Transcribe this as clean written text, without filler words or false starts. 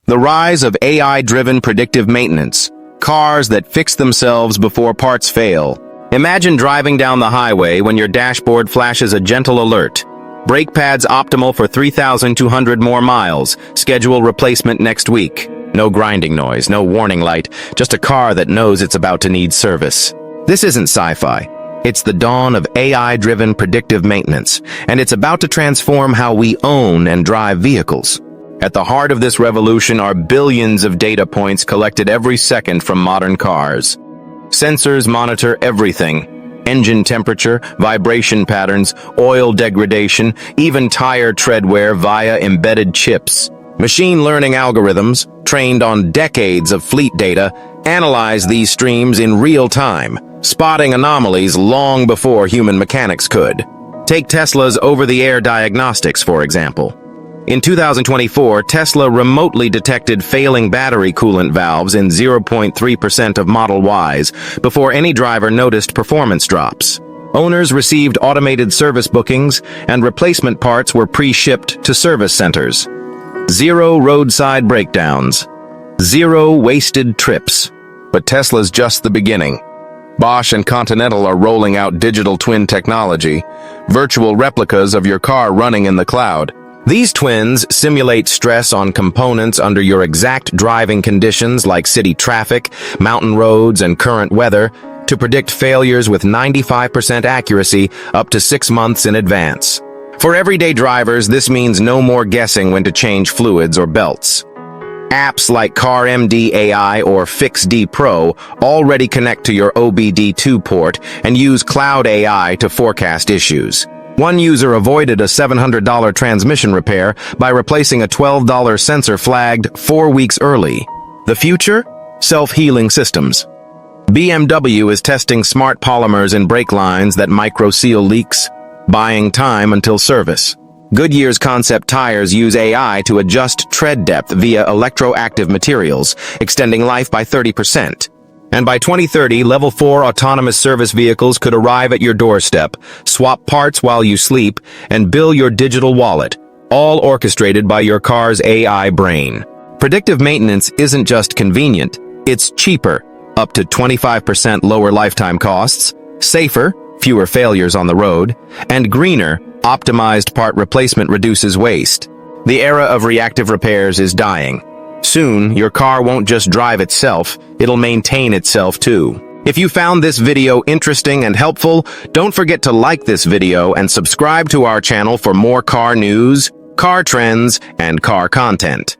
The rise of AI-driven predictive maintenance. Cars that fix themselves before parts fail. Imagine driving down the highway when your dashboard flashes a gentle alert. Brake pads optimal for 3,200 more miles. Schedule replacement next week. No grinding noise, no warning light, just a car that knows it's about to need service. This isn't sci-fi. It's the dawn of AI-driven predictive maintenance, and it's about to transform how we own and drive vehicles. At the heart of this revolution are billions of data points collected every second from modern cars. Sensors monitor everything: engine temperature, vibration patterns, oil degradation, even tire tread wear via embedded chips. Machine learning algorithms, trained on decades of fleet data, analyze these streams in real time, spotting anomalies long before human mechanics could. Take Tesla's over-the-air diagnostics, for example. In 2024, Tesla remotely detected failing battery coolant valves in 0.3% of Model Ys before any driver noticed performance drops. Owners received automated service bookings, and replacement parts were pre-shipped to service centers. Zero roadside breakdowns. Zero wasted trips. But Tesla's just the beginning. Bosch and Continental are rolling out digital twin technology, virtual replicas of your car running in the cloud. These twins simulate stress on components under your exact driving conditions like city traffic, mountain roads, and current weather to predict failures with 95% accuracy up to 6 months in advance. For everyday drivers, this means no more guessing when to change fluids or belts. Apps like CarMD AI or FixD Pro already connect to your OBD2 port and use cloud AI to forecast issues. One user avoided a $700 transmission repair by replacing a $12 sensor flagged 4 weeks early. The future? Self-healing systems. BMW is testing smart polymers in brake lines that micro-seal leaks, buying time until service. Goodyear's Concept tires use AI to adjust tread depth via electroactive materials, extending life by 30%. And by 2030, Level 4 autonomous service vehicles could arrive at your doorstep, swap parts while you sleep, and bill your digital wallet, all orchestrated by your car's AI brain. Predictive maintenance isn't just convenient, it's cheaper, up to 25% lower lifetime costs, safer, fewer failures on the road, and greener, optimized part replacement reduces waste. The era of reactive repairs is dying. Soon, your car won't just drive itself, it'll maintain itself too. If you found this video interesting and helpful, don't forget to like this video and subscribe to our channel for more car news, car trends, and car content.